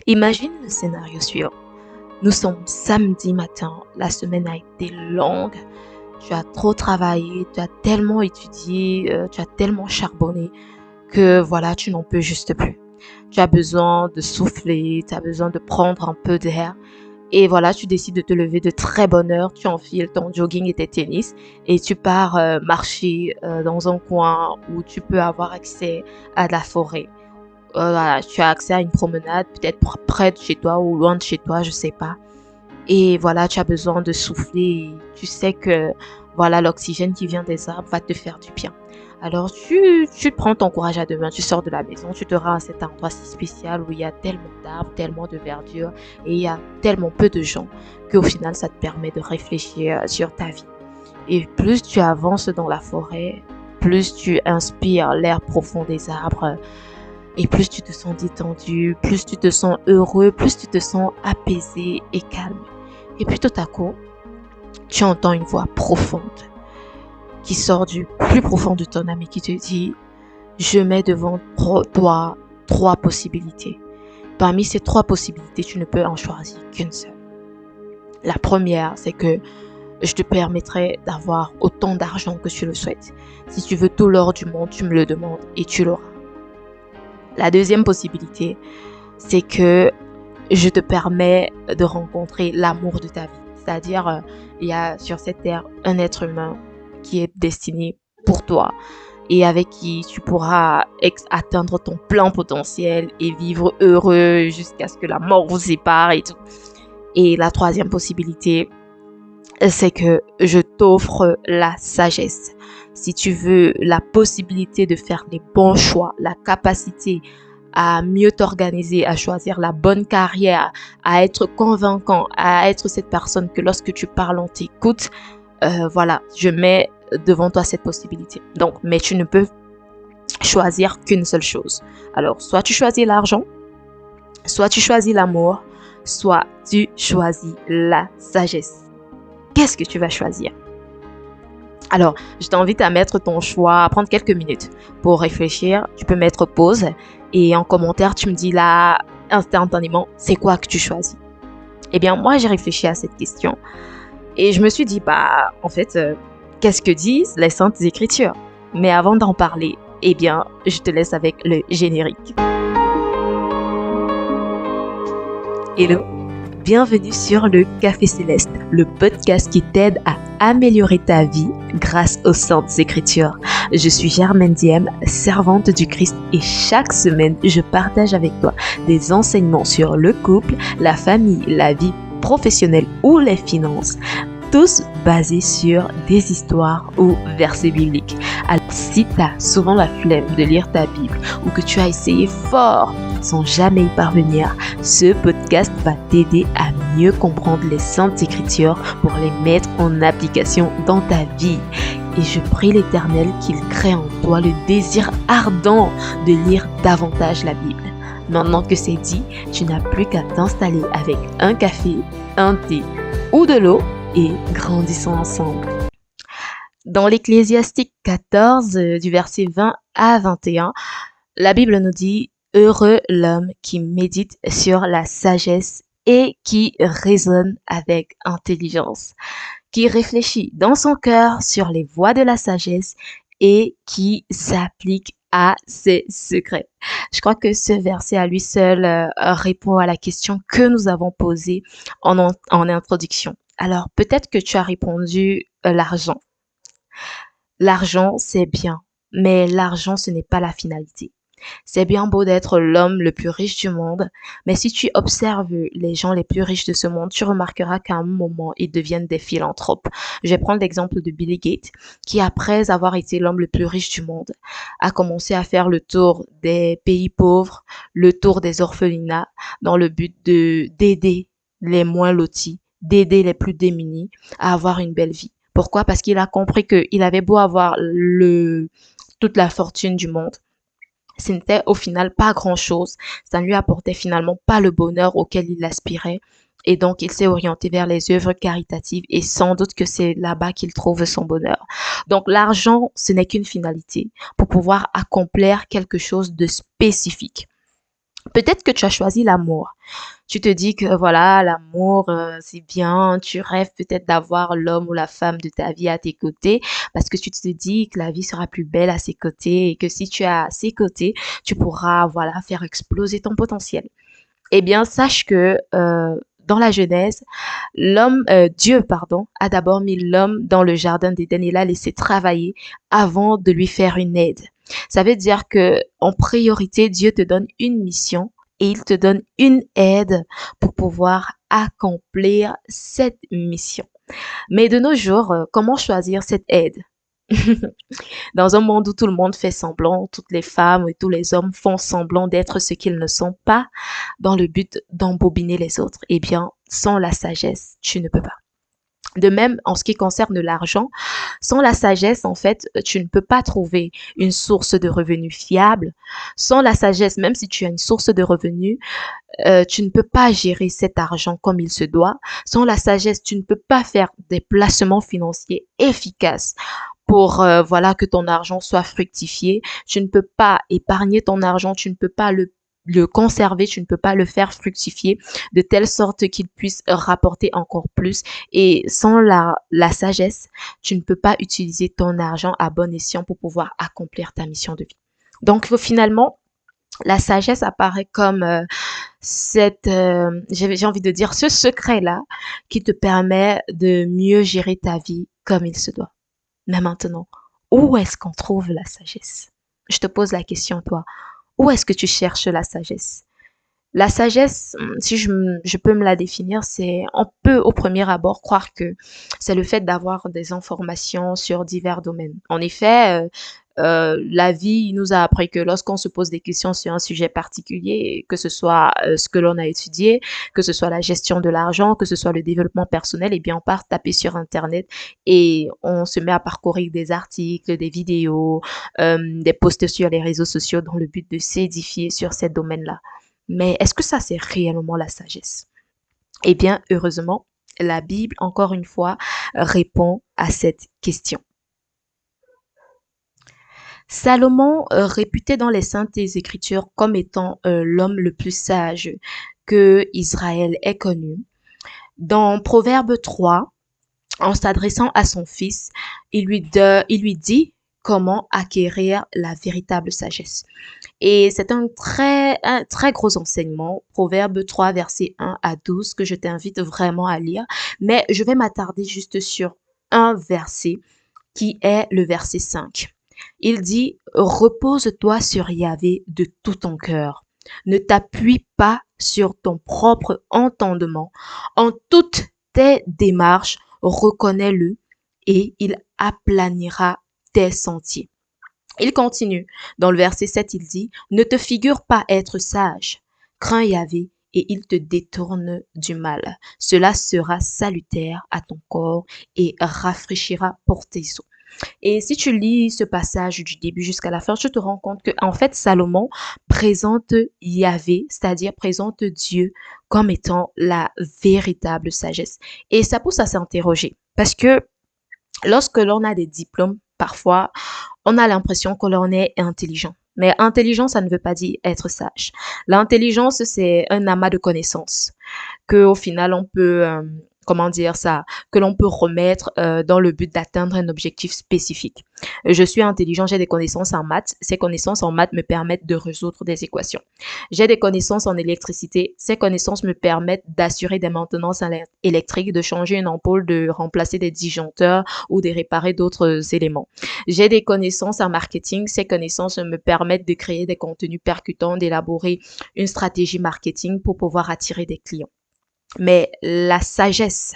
Imagine le scénario suivant. Nous sommes samedi matin, la semaine a été longue, tu as trop travaillé, tu as tellement étudié, tu as tellement charbonné que voilà, tu n'en peux juste plus. Tu as besoin de souffler, tu as besoin de prendre un peu d'air. Et voilà, tu décides de te lever de très bonne heure, tu enfiles ton jogging et tes tennis et tu pars marcher dans un coin où tu peux avoir accès à de la forêt. Voilà, tu as accès à une promenade, peut-être près de chez toi ou loin de chez toi, je sais pas. Et voilà, tu as besoin de souffler. Tu sais que voilà, l'oxygène qui vient des arbres va te faire du bien. Alors tu prends ton courage à deux mains, tu sors de la maison, tu te rends à cet endroit si spécial où il y a tellement d'arbres, tellement de verdure et il y a tellement peu de gens qu'au final ça te permet de réfléchir sur ta vie. Et plus tu avances dans la forêt, plus tu inspires l'air profond des arbres et plus tu te sens détendu, plus tu te sens heureux, plus tu te sens apaisé et calme. Et puis tout à coup, tu entends une voix profonde qui sort du plus profond de ton âme et qui te dit, je mets devant toi trois possibilités. Parmi ces trois possibilités, tu ne peux en choisir qu'une seule. La première, c'est que je te permettrai d'avoir autant d'argent que tu le souhaites. Si tu veux tout l'or du monde, tu me le demandes et tu l'auras. La deuxième possibilité, c'est que je te permets de rencontrer l'amour de ta vie. C'est-à-dire, il y a sur cette terre un être humain qui est destiné pour toi et avec qui tu pourras atteindre ton plein potentiel et vivre heureux jusqu'à ce que la mort vous sépare et tout. Et la troisième possibilité, c'est que je t'offre la sagesse. Si tu veux la possibilité de faire les bons choix, la capacité à mieux t'organiser, à choisir la bonne carrière, à être convaincant, à être cette personne que lorsque tu parles, on t'écoute, voilà, je mets devant toi cette possibilité. Donc, mais tu ne peux choisir qu'une seule chose. Alors, soit tu choisis l'argent, soit tu choisis l'amour, soit tu choisis la sagesse. Qu'est-ce que tu vas choisir? Alors, je t'invite à mettre ton choix, à prendre quelques minutes pour réfléchir. Tu peux mettre pause et en commentaire, tu me dis là, instantanément, c'est quoi que tu choisis? Eh bien, moi, j'ai réfléchi à cette question et je me suis dit, bah, en fait, qu'est-ce que disent les Saintes Écritures? Mais avant d'en parler, eh bien, je te laisse avec le générique. Hello! Bienvenue sur le Café Céleste, le podcast qui t'aide à améliorer ta vie grâce aux Saintes Écritures. Je suis Germaine Diem, servante du Christ et chaque semaine, je partage avec toi des enseignements sur le couple, la famille, la vie professionnelle ou les finances, tous basés sur des histoires ou versets bibliques. Alors, si tu as souvent la flemme de lire ta Bible ou que tu as essayé fort sans jamais y parvenir, ce podcast va t'aider à mieux comprendre les Saintes Écritures pour les mettre en application dans ta vie. Et je prie l'Éternel qu'il crée en toi le désir ardent de lire davantage la Bible. Maintenant que c'est dit, tu n'as plus qu'à t'installer avec un café, un thé ou de l'eau et grandissons ensemble. Dans l'Ecclésiastique 14, du verset 20 à 21, la Bible nous dit « Heureux l'homme qui médite sur la sagesse et qui raisonne avec intelligence, qui réfléchit dans son cœur sur les voies de la sagesse et qui s'applique à ses secrets. » Je crois que ce verset à lui seul répond à la question que nous avons posée en introduction. Alors, peut-être que tu as répondu l'argent. L'argent, c'est bien, mais l'argent, ce n'est pas la finalité. C'est bien beau d'être l'homme le plus riche du monde, mais si tu observes les gens les plus riches de ce monde, tu remarqueras qu'à un moment, ils deviennent des philanthropes. Je vais prendre l'exemple de Bill Gates, qui après avoir été l'homme le plus riche du monde, a commencé à faire le tour des pays pauvres, le tour des orphelinats, dans le but d'aider les moins lotis, d'aider les plus démunis à avoir une belle vie. Pourquoi? Parce qu'il a compris qu'il avait beau avoir toute la fortune du monde, ce n'était au final pas grand-chose. Ça ne lui apportait finalement pas le bonheur auquel il aspirait. Et donc, il s'est orienté vers les œuvres caritatives et sans doute que c'est là-bas qu'il trouve son bonheur. Donc, l'argent, ce n'est qu'une finalité pour pouvoir accomplir quelque chose de spécifique. Peut-être que tu as choisi l'amour. Tu te dis que voilà, l'amour, c'est bien. Tu rêves peut-être d'avoir l'homme ou la femme de ta vie à tes côtés parce que tu te dis que la vie sera plus belle à ses côtés et que si tu es à ses côtés, tu pourras, voilà, faire exploser ton potentiel. Eh bien, sache que dans la Genèse, Dieu, pardon, a d'abord mis l'homme dans le jardin d'Éden et l'a laissé travailler avant de lui faire une aide. Ça veut dire que en priorité, Dieu te donne une mission et il te donne une aide pour pouvoir accomplir cette mission. Mais de nos jours, comment choisir cette aide? Dans un monde où tout le monde fait semblant, toutes les femmes et tous les hommes font semblant d'être ce qu'ils ne sont pas, dans le but d'embobiner les autres, eh bien, sans la sagesse, tu ne peux pas. De même, en ce qui concerne l'argent, sans la sagesse, en fait, tu ne peux pas trouver une source de revenus fiable. Sans la sagesse, même si tu as une source de revenus, tu ne peux pas gérer cet argent comme il se doit. Sans la sagesse, tu ne peux pas faire des placements financiers efficaces pour voilà que ton argent soit fructifié. Tu ne peux pas épargner ton argent, tu ne peux pas le conserver, tu ne peux pas le faire fructifier de telle sorte qu'il puisse rapporter encore plus. Et sans la sagesse, tu ne peux pas utiliser ton argent à bon escient pour pouvoir accomplir ta mission de vie. Donc finalement, la sagesse apparaît comme j'ai envie de dire, ce secret-là qui te permet de mieux gérer ta vie comme il se doit. Mais maintenant, où est-ce qu'on trouve la sagesse? Je te pose la question, toi. Où est-ce que tu cherches la sagesse? La sagesse, si je peux me la définir, on peut au premier abord croire que c'est le fait d'avoir des informations sur divers domaines. En effet, la vie nous a appris que lorsqu'on se pose des questions sur un sujet particulier, que ce soit ce que l'on a étudié, que ce soit la gestion de l'argent, que ce soit le développement personnel, eh bien on part taper sur Internet et on se met à parcourir des articles, des vidéos, des posts sur les réseaux sociaux dans le but de s'édifier sur ces domaines-là. Mais est-ce que ça, c'est réellement la sagesse? Eh bien, heureusement, la Bible, encore une fois, répond à cette question. Salomon, réputé dans les Saintes Écritures comme étant l'homme le plus sage que Israël ait connu, dans Proverbe 3, en s'adressant à son fils, il lui dit comment acquérir la véritable sagesse. Et c'est un très gros enseignement, Proverbe 3, versets 1 à 12, que je t'invite vraiment à lire. Mais je vais m'attarder juste sur un verset qui est le verset 5. Il dit, repose-toi sur Yahvé de tout ton cœur. Ne t'appuie pas sur ton propre entendement. En toutes tes démarches, reconnais-le et il aplanira tes sentiers. Il continue. Dans le verset 7, il dit, ne te figure pas être sage. Crains Yahvé et il te détourne du mal. Cela sera salutaire à ton corps et rafraîchira pour tes os. Et si tu lis ce passage du début jusqu'à la fin, tu te rends compte que, en fait, Salomon présente Yahvé, c'est-à-dire présente Dieu comme étant la véritable sagesse. Et ça pousse à s'interroger. Parce que lorsque l'on a des diplômes, parfois, on a l'impression que l'on est intelligent. Mais intelligent, ça ne veut pas dire être sage. L'intelligence, c'est un amas de connaissances que au final on peut comment dire ça, que l'on peut remettre dans le but d'atteindre un objectif spécifique. Je suis intelligent, j'ai des connaissances en maths. Ces connaissances en maths me permettent de résoudre des équations. J'ai des connaissances en électricité. Ces connaissances me permettent d'assurer des maintenances électriques, de changer une ampoule, de remplacer des disjoncteurs ou de réparer d'autres éléments. J'ai des connaissances en marketing. Ces connaissances me permettent de créer des contenus percutants, d'élaborer une stratégie marketing pour pouvoir attirer des clients. Mais la sagesse,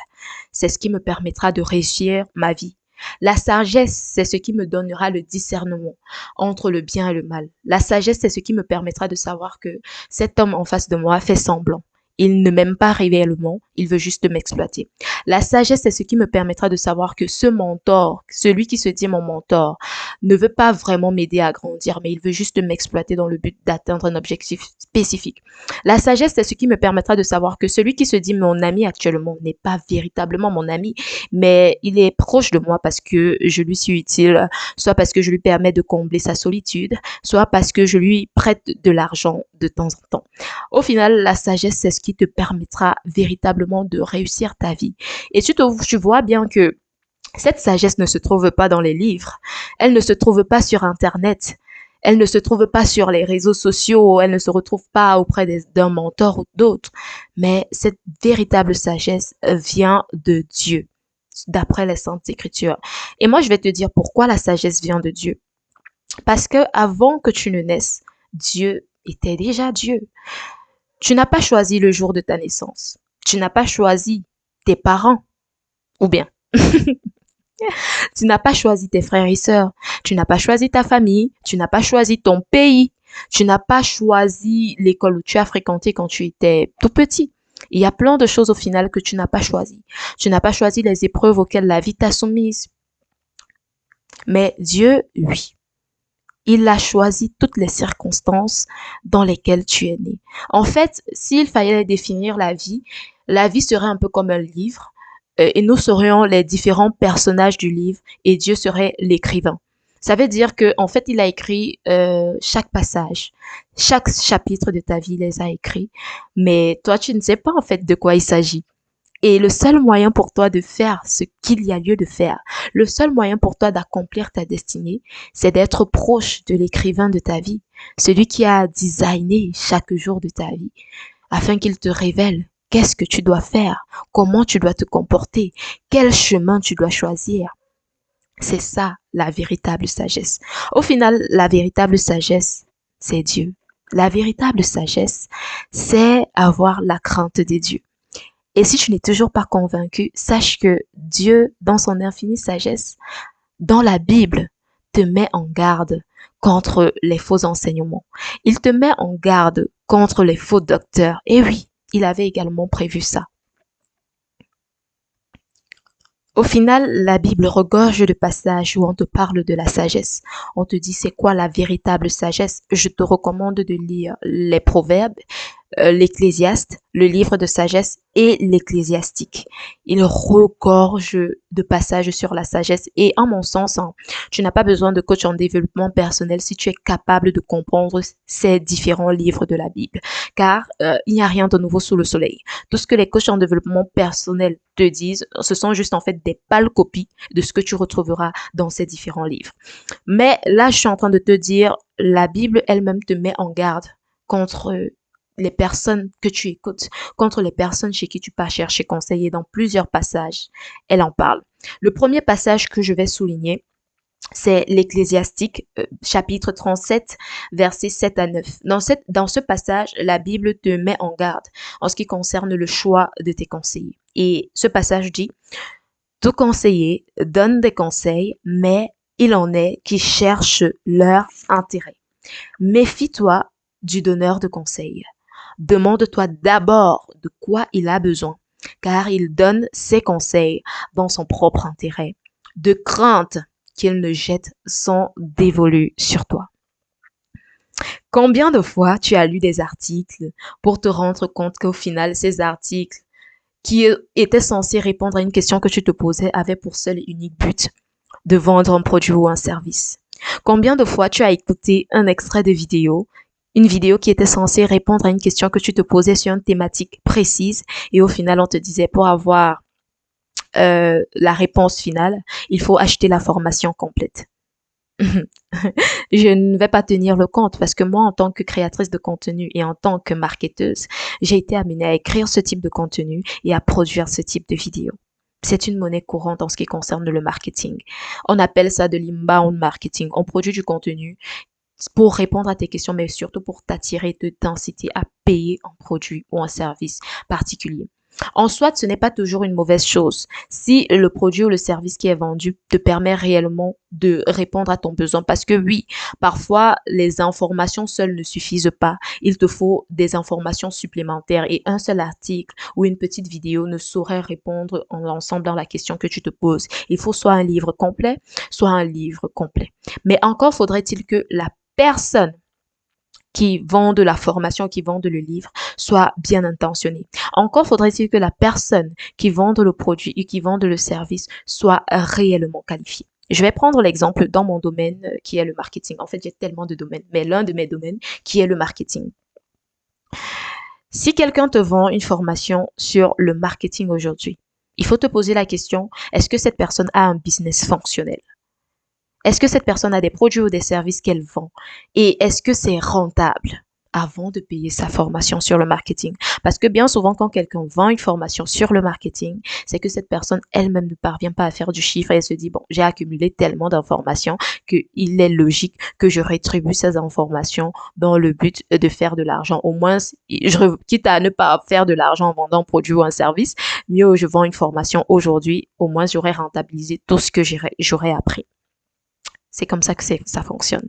c'est ce qui me permettra de réussir ma vie. La sagesse, c'est ce qui me donnera le discernement entre le bien et le mal. La sagesse, c'est ce qui me permettra de savoir que cet homme en face de moi fait semblant. Il ne m'aime pas réellement, il veut juste m'exploiter. La sagesse, c'est ce qui me permettra de savoir que ce mentor, celui qui se dit mon mentor, ne veut pas vraiment m'aider à grandir, mais il veut juste m'exploiter dans le but d'atteindre un objectif spécifique. La sagesse, c'est ce qui me permettra de savoir que celui qui se dit mon ami actuellement n'est pas véritablement mon ami, mais il est proche de moi parce que je lui suis utile, soit parce que je lui permets de combler sa solitude, soit parce que je lui prête de l'argent de temps en temps. Au final, la sagesse, c'est ce qui te permettra véritablement de réussir ta vie. Et tu vois bien que cette sagesse ne se trouve pas dans les livres, elle ne se trouve pas sur Internet, elle ne se trouve pas sur les réseaux sociaux, elle ne se retrouve pas auprès d'un mentor ou d'autres, mais cette véritable sagesse vient de Dieu, d'après les Saintes Écritures. Et moi, je vais te dire pourquoi la sagesse vient de Dieu. Parce que avant que tu ne naisses, Dieu était déjà Dieu. Tu n'as pas choisi le jour de ta naissance. Tu n'as pas choisi tes parents. Ou bien, tu n'as pas choisi tes frères et sœurs. Tu n'as pas choisi ta famille. Tu n'as pas choisi ton pays. Tu n'as pas choisi l'école où tu as fréquenté quand tu étais tout petit. Il y a plein de choses au final que tu n'as pas choisi. Tu n'as pas choisi les épreuves auxquelles la vie t'a soumise. Mais Dieu, oui. Il a choisi toutes les circonstances dans lesquelles tu es né. En fait, s'il fallait définir la vie serait un peu comme un livre et nous serions les différents personnages du livre et Dieu serait l'écrivain. Ça veut dire que en fait, il a écrit chaque passage, chaque chapitre de ta vie, il les a écrits, mais toi, tu ne sais pas en fait de quoi il s'agit. Et le seul moyen pour toi de faire ce qu'il y a lieu de faire, le seul moyen pour toi d'accomplir ta destinée, c'est d'être proche de l'écrivain de ta vie, celui qui a designé chaque jour de ta vie, afin qu'il te révèle qu'est-ce que tu dois faire, comment tu dois te comporter, quel chemin tu dois choisir. C'est ça la véritable sagesse. Au final, la véritable sagesse, c'est Dieu. La véritable sagesse, c'est avoir la crainte de Dieu. Et si tu n'es toujours pas convaincu, sache que Dieu, dans son infinie sagesse, dans la Bible, te met en garde contre les faux enseignements. Il te met en garde contre les faux docteurs. Et oui, il avait également prévu ça. Au final, la Bible regorge de passages où on te parle de la sagesse. On te dit c'est quoi la véritable sagesse. Je te recommande de lire les Proverbes, l'Ecclésiaste, le livre de sagesse et l'Ecclésiastique. Il regorge de passages sur la sagesse et en mon sens, hein, tu n'as pas besoin de coach en développement personnel si tu es capable de comprendre ces différents livres de la Bible. Car il n'y a rien de nouveau sous le soleil. Tout ce que les coachs en développement personnel te disent, ce sont juste en fait des pâles copies de ce que tu retrouveras dans ces différents livres. Mais là, je suis en train de te dire, la Bible elle-même te met en garde contre les personnes que tu écoutes, contre les personnes chez qui tu pars chercher conseil. Et dans plusieurs passages, elle en parle. Le premier passage que je vais souligner, c'est l'Ecclésiastique, chapitre 37, versets 7 à 9. Dans ce passage, la Bible te met en garde en ce qui concerne le choix de tes conseillers. Et ce passage dit, tout conseiller donne des conseils, mais il en est qui cherchent leur intérêt. Méfie-toi du donneur de conseils. Demande-toi d'abord de quoi il a besoin, car il donne ses conseils dans son propre intérêt, de crainte qu'il ne jette son dévolu sur toi. Combien de fois tu as lu des articles pour te rendre compte qu'au final, ces articles qui étaient censés répondre à une question que tu te posais avaient pour seul et unique but de vendre un produit ou un service? Combien de fois tu as écouté un extrait de vidéo, une vidéo qui était censée répondre à une question que tu te posais sur une thématique précise et au final on te disait pour avoir la réponse finale, il faut acheter la formation complète. Je ne vais pas tenir le compte parce que moi, en tant que créatrice de contenu et en tant que marketeuse, j'ai été amenée à écrire ce type de contenu et à produire ce type de vidéo. C'est une monnaie courante en ce qui concerne le marketing. On appelle ça de l'inbound marketing. On produit du contenu pour répondre à tes questions, mais surtout pour t'attirer, t'inciter à payer un produit ou un service particulier. En soi, ce n'est pas toujours une mauvaise chose si le produit ou le service qui est vendu te permet réellement de répondre à ton besoin. Parce que oui, parfois, les informations seules ne suffisent pas. Il te faut des informations supplémentaires et un seul article ou une petite vidéo ne saurait répondre en l'ensemble dans la question que tu te poses. Il faut soit un livre complet, soit un livre complet. Mais encore faudrait-il que la personne qui vendent la formation, qui vendent le livre, soit bien intentionnée. Encore faudrait-il que la personne qui vende le produit et qui vende le service soit réellement qualifiée. Je vais prendre l'exemple dans mon domaine qui est le marketing. En fait, j'ai tellement de domaines, mais l'un de mes domaines qui est le marketing. Si quelqu'un te vend une formation sur le marketing aujourd'hui, il faut te poser la question, est-ce que cette personne a un business fonctionnel? Est-ce que cette personne a des produits ou des services qu'elle vend? Et est-ce que c'est rentable avant de payer sa formation sur le marketing? Parce que bien souvent, quand quelqu'un vend une formation sur le marketing, c'est que cette personne elle-même ne parvient pas à faire du chiffre et elle se dit, bon, j'ai accumulé tellement d'informations qu'il est logique que je rétribue ces informations dans le but de faire de l'argent. Au moins, quitte à ne pas faire de l'argent en vendant un produit ou un service, mieux je vends une formation aujourd'hui, au moins j'aurai rentabilisé tout ce que j'aurais appris. C'est comme ça que ça fonctionne.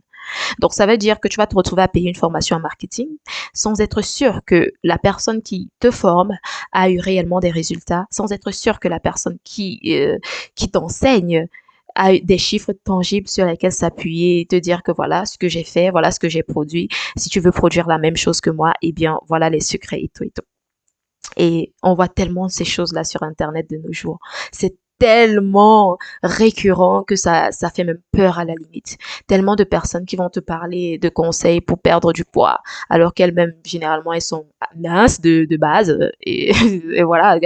Donc, ça veut dire que tu vas te retrouver à payer une formation en marketing sans être sûr que la personne qui te forme a eu réellement des résultats, sans être sûr que la personne qui t'enseigne a eu des chiffres tangibles sur lesquels s'appuyer et te dire que voilà ce que j'ai fait, voilà ce que j'ai produit. Si tu veux produire la même chose que moi, eh bien, voilà les secrets et tout et tout. Et on voit tellement ces choses-là sur Internet de nos jours. C'est tellement récurrent que ça fait même peur à la limite. Tellement de personnes qui vont te parler de conseils pour perdre du poids, alors qu'elles-mêmes, généralement, elles sont minces de base. Et voilà,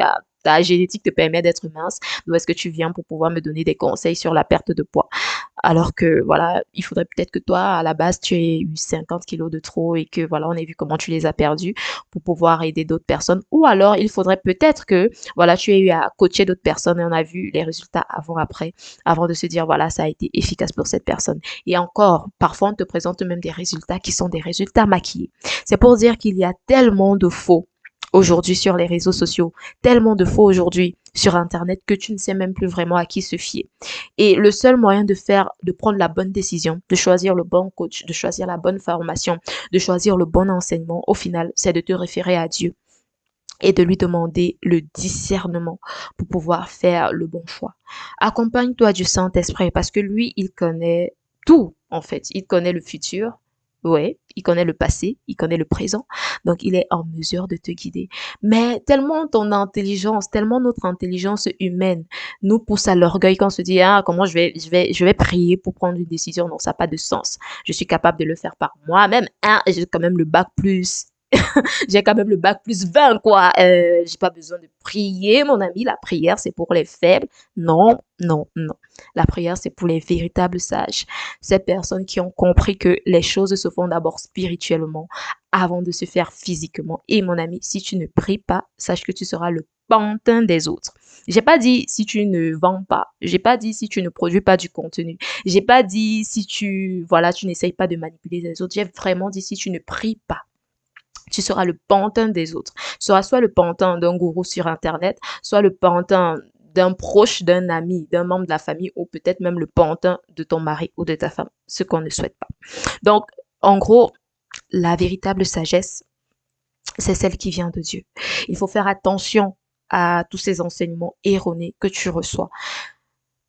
ta génétique te permet d'être mince. D'où est-ce que tu viens pour pouvoir me donner des conseils sur la perte de poids? Alors que voilà, il faudrait peut-être que toi, à la base, tu aies eu 50 kilos de trop et que voilà, on ait vu comment tu les as perdus pour pouvoir aider d'autres personnes. Ou alors, il faudrait peut-être que voilà, tu aies eu à coacher d'autres personnes et on a vu les résultats avant-après, avant de se dire voilà, ça a été efficace pour cette personne. Et encore, parfois, on te présente même des résultats qui sont des résultats maquillés. C'est pour dire qu'il y a tellement de faux aujourd'hui sur les réseaux sociaux, tellement de faux aujourd'hui sur Internet que tu ne sais même plus vraiment à qui se fier. Et le seul moyen de prendre la bonne décision, de choisir le bon coach, de choisir la bonne formation, de choisir le bon enseignement, au final, c'est de te référer à Dieu et de lui demander le discernement pour pouvoir faire le bon choix. Accompagne-toi du Saint-Esprit parce que lui, il connaît tout, en fait. Il connaît le futur. Ouais, il connaît le passé, il connaît le présent, donc il est en mesure de te guider. Mais tellement ton intelligence, tellement notre intelligence humaine nous pousse à l'orgueil quand on se dit ah comment je vais prier pour prendre une décision, non ça n'a pas de sens. Je suis capable de le faire par moi-même. Hein, j'ai quand même le bac plus j'ai quand même le bac plus 20, quoi. J'ai pas besoin de prier, mon ami. La prière, c'est pour les faibles. Non, non, non. La prière, c'est pour les véritables sages. Ces personnes qui ont compris que les choses se font d'abord spirituellement avant de se faire physiquement. Et mon ami, si tu ne pries pas, sache que tu seras le pantin des autres. J'ai pas dit si tu ne vends pas. J'ai pas dit si tu ne produis pas du contenu. J'ai pas dit si voilà, tu n'essayes pas de manipuler les autres. J'ai vraiment dit si tu ne pries pas, tu seras le pantin des autres. Tu seras soit le pantin d'un gourou sur Internet, soit le pantin d'un proche, d'un ami, d'un membre de la famille, ou peut-être même le pantin de ton mari ou de ta femme, ce qu'on ne souhaite pas. Donc, en gros, la véritable sagesse, c'est celle qui vient de Dieu. Il faut faire attention à tous ces enseignements erronés que tu reçois.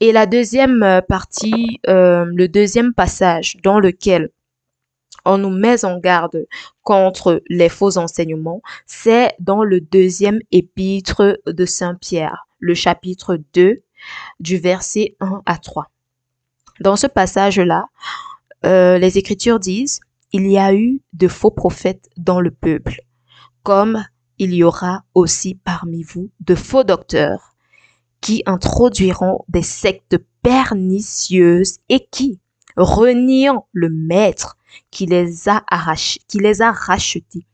Et la deuxième partie, le deuxième passage dans lequel on nous met en garde contre les faux enseignements, c'est dans le deuxième épître de Saint Pierre, le chapitre 2, du verset 1 à 3. Dans ce passage-là, les Écritures disent, il y a eu de faux prophètes dans le peuple, comme il y aura aussi parmi vous de faux docteurs qui introduiront des sectes pernicieuses et qui, reniant le maître qui les a rachetés,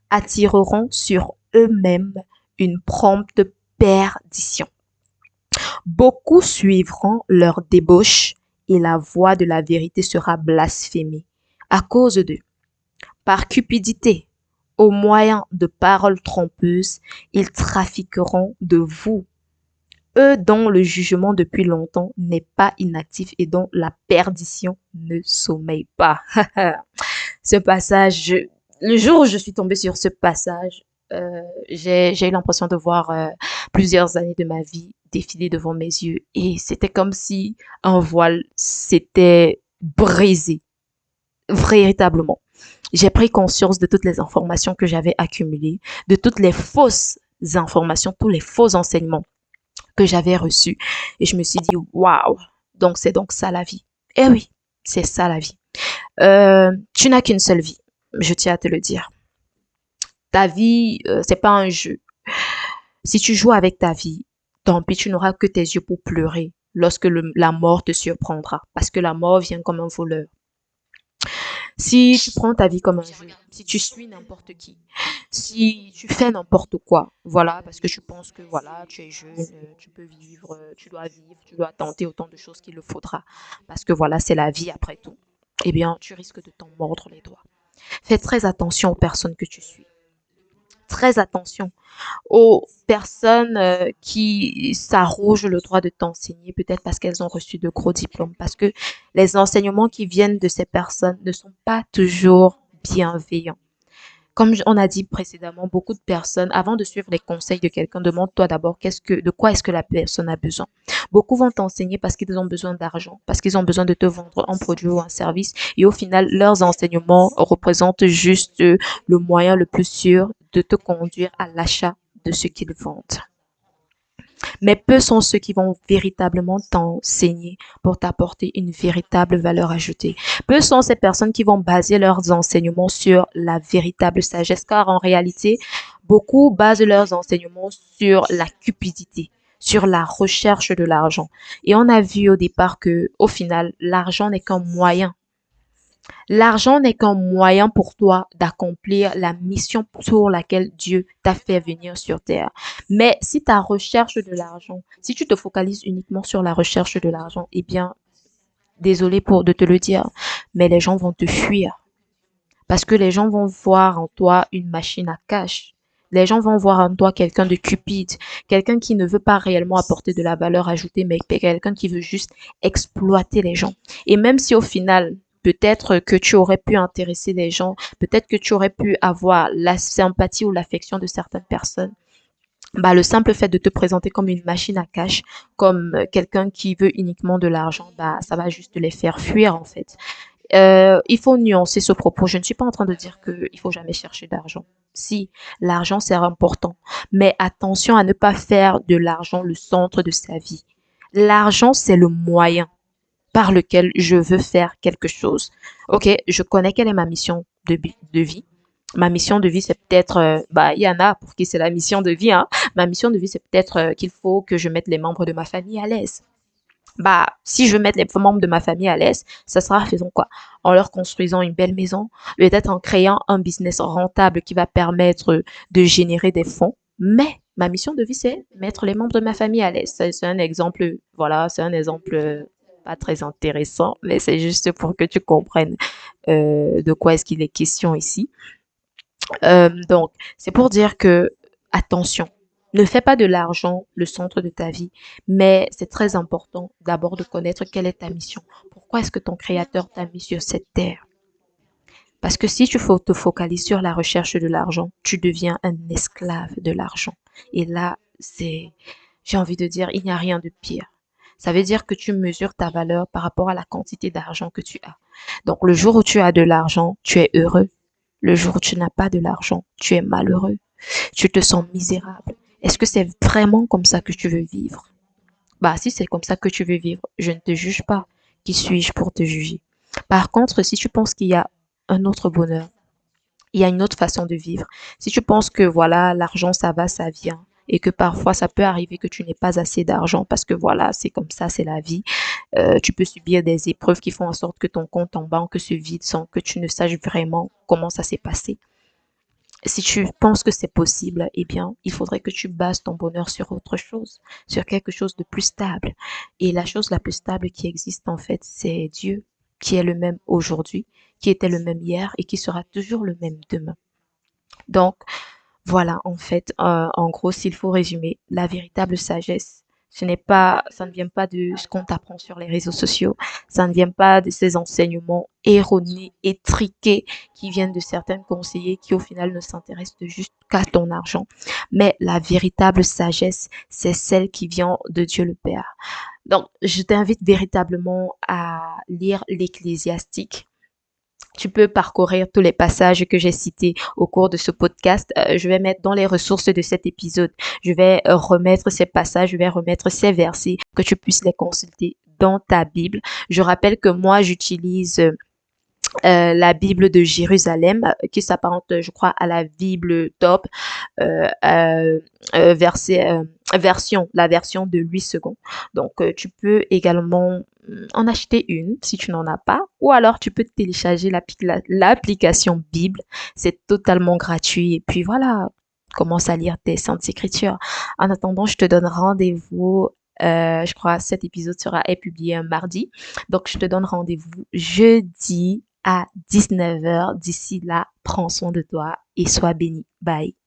attireront sur eux-mêmes une prompte perdition. Beaucoup suivront leur débauche et la voix de la vérité sera blasphémée à cause d'eux. Par cupidité, Au moyen de paroles trompeuses, ils trafiqueront de vous, eux dont le jugement depuis longtemps n'est pas inactif et dont la perdition ne sommeille pas. Ce passage, le jour où je suis tombée sur ce passage, j'ai eu l'impression de voir plusieurs années de ma vie défiler devant mes yeux et c'était comme si un voile s'était brisé, véritablement. J'ai pris conscience de toutes les informations que j'avais accumulées, de toutes les fausses informations, tous les faux enseignements que j'avais reçus. Et je me suis dit, waouh, donc c'est donc ça la vie. Eh oui, c'est ça la vie. Tu n'as qu'une seule vie, je tiens à te le dire. Ta vie, c'est pas un jeu. Si tu joues avec ta vie, tant pis, tu n'auras que tes yeux pour pleurer lorsque la mort te surprendra. Parce que la mort vient comme un voleur. Si tu prends ta vie comme un jeu, si tu suis n'importe qui, si tu fais n'importe quoi, voilà, parce que tu penses que voilà, tu es jeune, tu peux vivre, tu dois tenter autant de choses qu'il le faudra, parce que voilà, c'est la vie après tout, eh bien, tu risques de t'en mordre les doigts. Fais très attention aux personnes que tu suis. Très attention aux personnes qui s'arrogent le droit de t'enseigner, peut-être parce qu'elles ont reçu de gros diplômes, parce que les enseignements qui viennent de ces personnes ne sont pas toujours bienveillants. Comme on a dit précédemment, beaucoup de personnes, avant de suivre les conseils de quelqu'un, demande-toi d'abord de quoi est-ce que la personne a besoin. Beaucoup vont t'enseigner parce qu'ils ont besoin d'argent, parce qu'ils ont besoin de te vendre un produit ou un service. Et au final, leurs enseignements représentent juste le moyen le plus sûr de te conduire à l'achat de ce qu'ils vendent. Mais peu sont ceux qui vont véritablement t'enseigner pour t'apporter une véritable valeur ajoutée. Peu sont ces personnes qui vont baser leurs enseignements sur la véritable sagesse, car en réalité, beaucoup basent leurs enseignements sur la cupidité, sur la recherche de l'argent. Et on a vu au départ que, au final, l'argent n'est qu'un moyen. L'argent n'est qu'un moyen pour toi d'accomplir la mission pour laquelle Dieu t'a fait venir sur terre. Mais si ta recherche de l'argent, si tu te focalises uniquement sur la recherche de l'argent, eh bien, désolé pour de te le dire, mais les gens vont te fuir parce que les gens vont voir en toi une machine à cash. Les gens vont voir en toi quelqu'un de cupide, quelqu'un qui ne veut pas réellement apporter de la valeur ajoutée, mais quelqu'un qui veut juste exploiter les gens. Et même si au final, peut-être que tu aurais pu intéresser les gens, peut-être que tu aurais pu avoir la sympathie ou l'affection de certaines personnes, bah, le simple fait de te présenter comme une machine à cash, comme quelqu'un qui veut uniquement de l'argent, bah, ça va juste les faire fuir en fait. Il faut nuancer ce propos. Je ne suis pas en train de dire qu'il faut jamais chercher d'argent. Si, l'argent c'est important, mais attention à ne pas faire de l'argent le centre de sa vie. L'argent c'est le moyen par lequel je veux faire quelque chose. Ok, je connais quelle est ma mission de vie. Ma mission de vie, c'est peut-être, bah, il y en a pour qui c'est la mission de vie, hein. Ma mission de vie, c'est peut-être qu'il faut que je mette les membres de ma famille à l'aise. Bah, si je veux mettre les membres de ma famille à l'aise, ça sera faisant quoi? En leur construisant une belle maison, peut-être en créant un business rentable qui va permettre de générer des fonds. Mais ma mission de vie, c'est mettre les membres de ma famille à l'aise. C'est un exemple, voilà, c'est un exemple pas très intéressant, mais c'est juste pour que tu comprennes de quoi est-ce qu'il est question ici. Donc, c'est pour dire que, attention, ne fais pas de l'argent le centre de ta vie, mais c'est très important d'abord de connaître quelle est ta mission. Pourquoi est-ce que ton créateur t'a mis sur cette terre? Parce que si tu te focalises sur la recherche de l'argent, tu deviens un esclave de l'argent. Et là, j'ai envie de dire, il n'y a rien de pire. Ça veut dire que tu mesures ta valeur par rapport à la quantité d'argent que tu as. Donc, le jour où tu as de l'argent, tu es heureux. Le jour où tu n'as pas de l'argent, tu es malheureux. Tu te sens misérable. Est-ce que c'est vraiment comme ça que tu veux vivre? Bah, si c'est comme ça que tu veux vivre, je ne te juge pas. Qui suis-je pour te juger? Par contre, si tu penses qu'il y a un autre bonheur, il y a une autre façon de vivre. Si tu penses que voilà, l'argent, ça va, ça vient, et que parfois ça peut arriver que tu n'aies pas assez d'argent parce que voilà, c'est comme ça, c'est la vie. Tu peux subir des épreuves qui font en sorte que ton compte en banque se vide sans que tu ne saches vraiment comment ça s'est passé. Si tu penses que c'est possible, eh bien, il faudrait que tu bases ton bonheur sur autre chose, sur quelque chose de plus stable. Et la chose la plus stable qui existe, en fait, c'est Dieu, qui est le même aujourd'hui, qui était le même hier et qui sera toujours le même demain. Donc, voilà, en fait, en gros, s'il faut résumer, la véritable sagesse, ça ne vient pas de ce qu'on t'apprend sur les réseaux sociaux, ça ne vient pas de ces enseignements erronés, étriqués, qui viennent de certains conseillers qui, au final, ne s'intéressent juste qu'à ton argent. Mais la véritable sagesse, c'est celle qui vient de Dieu le Père. Donc, je t'invite véritablement à lire l'Ecclésiastique. Tu peux parcourir tous les passages que j'ai cités au cours de ce podcast. Je vais mettre dans les ressources de cet épisode. Je vais remettre ces passages, je vais remettre ces versets que tu puisses les consulter dans ta Bible. Je rappelle que moi, j'utilise la Bible de Jérusalem, qui s'apparente, je crois, à la Bible top, euh, euh, verset, la version de 8 secondes. Donc, tu peux également en acheter une si tu n'en as pas, ou alors tu peux télécharger l'application Bible. C'est totalement gratuit. Et puis voilà, commence à lire tes saintes écritures. En attendant, je te donne rendez-vous. Je crois que cet épisode sera publié un mardi. Donc, je te donne rendez-vous jeudi à 19h. D'ici là, prends soin de toi et sois béni. Bye.